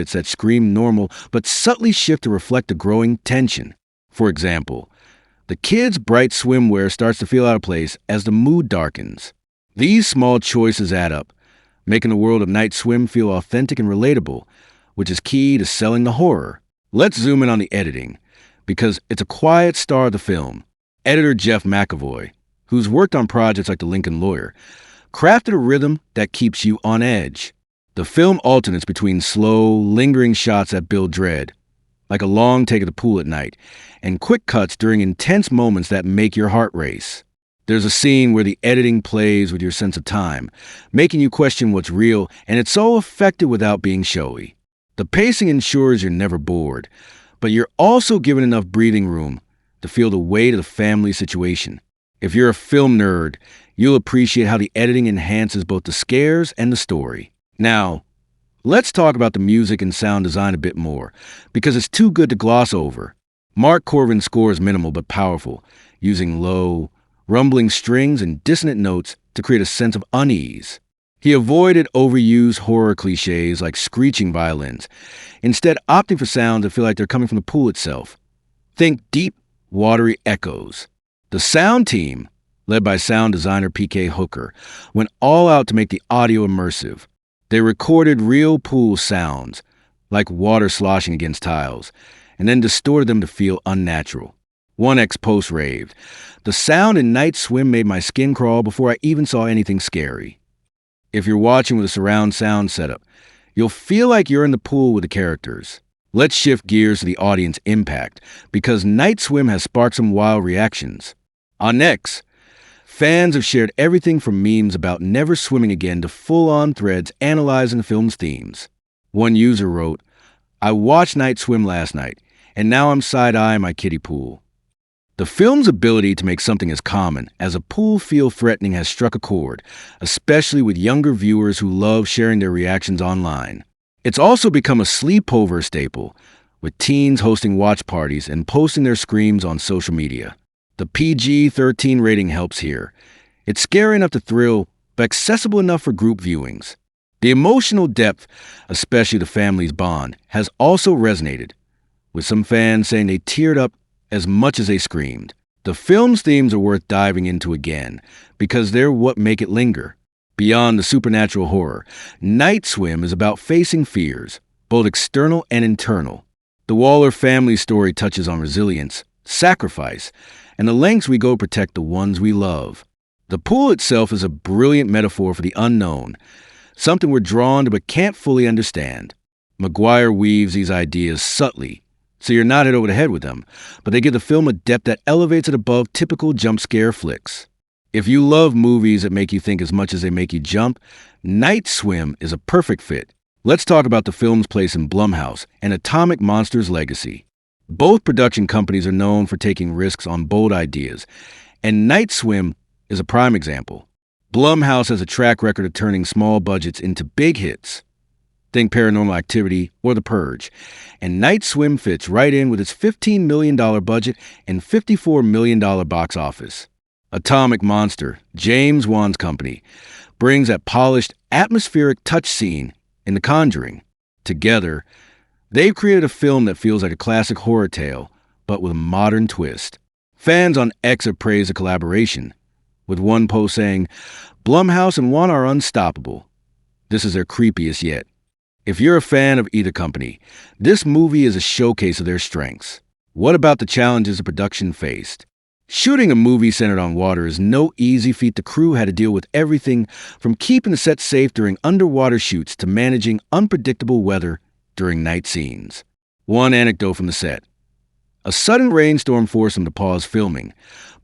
bits that scream normal but subtly shift to reflect the growing tension. For example, the kid's bright swimwear starts to feel out of place as the mood darkens. These small choices add up, making the world of Night Swim feel authentic and relatable, which is key to selling the horror. Let's zoom in on the editing, because it's a quiet star of the film. Editor Jeff McAvoy, who's worked on projects like The Lincoln Lawyer, crafted a rhythm that keeps you on edge. The film alternates between slow, lingering shots that build dread, like a long take at the pool at night, and quick cuts during intense moments that make your heart race. There's a scene where the editing plays with your sense of time, making you question what's real, and it's so effective without being showy. The pacing ensures you're never bored, but you're also given enough breathing room to feel the weight of the family situation. If you're a film nerd, you'll appreciate how the editing enhances both the scares and the story. Now, let's talk about the music and sound design a bit more, because it's too good to gloss over. Mark Corvin's score is minimal but powerful, using low, rumbling strings and dissonant notes to create a sense of unease. He avoided overused horror cliches like screeching violins, instead opting for sounds that feel like they're coming from the pool itself. Think deep, watery echoes. The sound team, led by sound designer PK Hooker, went all out to make the audio immersive. They recorded real pool sounds, like water sloshing against tiles, and then distorted them to feel unnatural. One ex-post raved, "The sound in Night Swim made my skin crawl before I even saw anything scary." If you're watching with a surround sound setup, you'll feel like you're in the pool with the characters. Let's shift gears to the audience impact, because Night Swim has sparked some wild reactions. On X, fans have shared everything from memes about never swimming again to full-on threads analyzing the film's themes. One user wrote, "I watched Night Swim last night, and now I'm side-eyeing my kiddie pool." The film's ability to make something as common as a pool feel threatening has struck a chord, especially with younger viewers who love sharing their reactions online. It's also become a sleepover staple, with teens hosting watch parties and posting their screams on social media. The PG-13 rating helps here. It's scary enough to thrill, but accessible enough for group viewings. The emotional depth, especially the family's bond, has also resonated, with some fans saying they teared up as much as they screamed. The film's themes are worth diving into again, because they're what make it linger. Beyond the supernatural horror, Night Swim is about facing fears, both external and internal. The Waller family story touches on resilience, sacrifice, and the lengths we go to protect the ones we love. The pool itself is a brilliant metaphor for the unknown, something we're drawn to but can't fully understand. Maguire weaves these ideas subtly, so you're not hit over the head with them, but they give the film a depth that elevates it above typical jump scare flicks. If you love movies that make you think as much as they make you jump, Night Swim is a perfect fit. Let's talk about the film's place in Blumhouse and Atomic Monsters' legacy. Both production companies are known for taking risks on bold ideas, and Night Swim is a prime example. Blumhouse has a track record of turning small budgets into big hits. Think Paranormal Activity or The Purge. And Night Swim fits right in with its $15 million budget and $54 million box office. Atomic Monster, James Wan's company, brings that polished, atmospheric touch scene in The Conjuring. Together, they've created a film that feels like a classic horror tale, but with a modern twist. Fans on X have praised the collaboration, with one post saying, "Blumhouse and Wan are unstoppable. This is their creepiest yet." If you're a fan of either company, this movie is a showcase of their strengths. What about the challenges the production faced? Shooting a movie centered on water is no easy feat. The crew had to deal with everything from keeping the set safe during underwater shoots to managing unpredictable weather during night scenes. One anecdote from the set. A sudden rainstorm forced them to pause filming,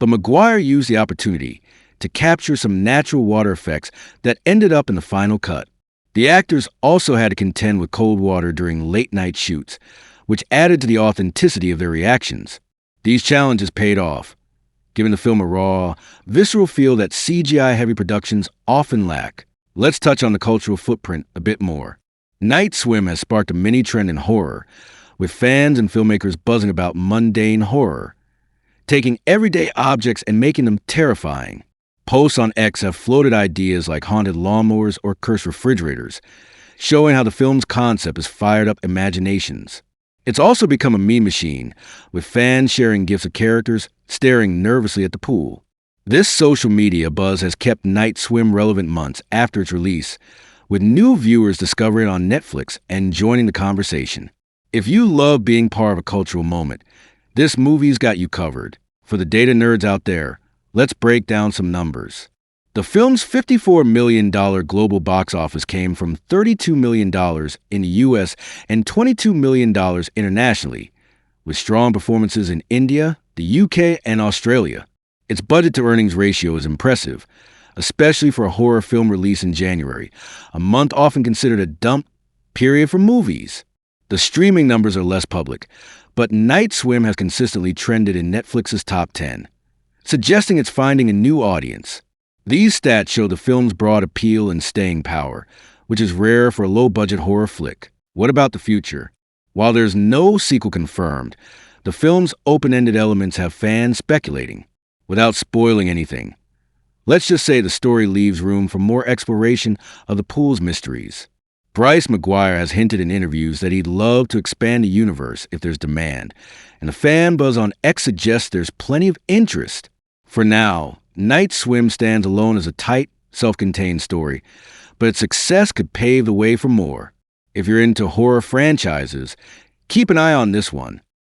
but Maguire used the opportunity to capture some natural water effects that ended up in the final cut. The actors also had to contend with cold water during late-night shoots, which added to the authenticity of their reactions. These challenges paid off, giving the film a raw, visceral feel that CGI-heavy productions often lack. Let's touch on the cultural footprint a bit more. Night Swim has sparked a mini-trend in horror, with fans and filmmakers buzzing about mundane horror, taking everyday objects and making them terrifying. Posts on X have floated ideas like haunted lawnmowers or cursed refrigerators, showing how the film's concept has fired up imaginations. It's also become a meme machine, with fans sharing gifs of characters staring nervously at the pool. This social media buzz has kept Night Swim relevant months after its release, with new viewers discovering it on Netflix and joining the conversation. If you love being part of a cultural moment, this movie's got you covered. For the data nerds out there, let's break down some numbers. The film's $54 million global box office came from $32 million in the US and $22 million internationally, with strong performances in India, the UK, and Australia. Its budget-to-earnings ratio is impressive, especially for a horror film release in January, a month often considered a dump period for movies. The streaming numbers are less public, but Night Swim has consistently trended in Netflix's top 10, suggesting it's finding a new audience. These stats show the film's broad appeal and staying power, which is rare for a low-budget horror flick. What about the future? While there's no sequel confirmed, the film's open-ended elements have fans speculating. Without spoiling anything, let's just say the story leaves room for more exploration of the pool's mysteries. Bryce McGuire has hinted in interviews that he'd love to expand the universe if there's demand, and the fan buzz on X suggests there's plenty of interest. For now, Night Swim stands alone as a tight, self-contained story, but its success could pave the way for more. If you're into horror franchises, keep an eye on this one.